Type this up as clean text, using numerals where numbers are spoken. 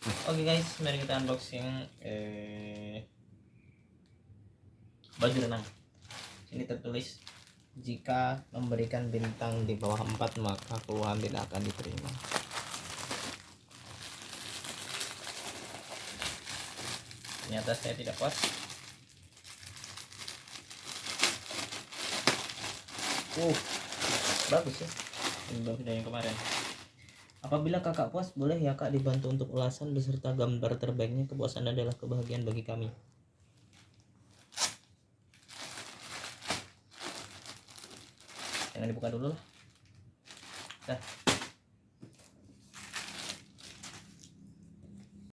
Oke guys, mari kita unboxing baju renang. Ini tertulis, jika memberikan bintang di bawah 4 maka keluhan tidak akan diterima. Ternyata saya tidak puas. Bagus ya, ini bagus dari yang kemarin. Apabila kakak puas, boleh ya kak dibantu untuk ulasan beserta gambar terbaiknya. Kepuasan adalah kebahagiaan bagi kami. Jangan dibuka dulu lah. Dah.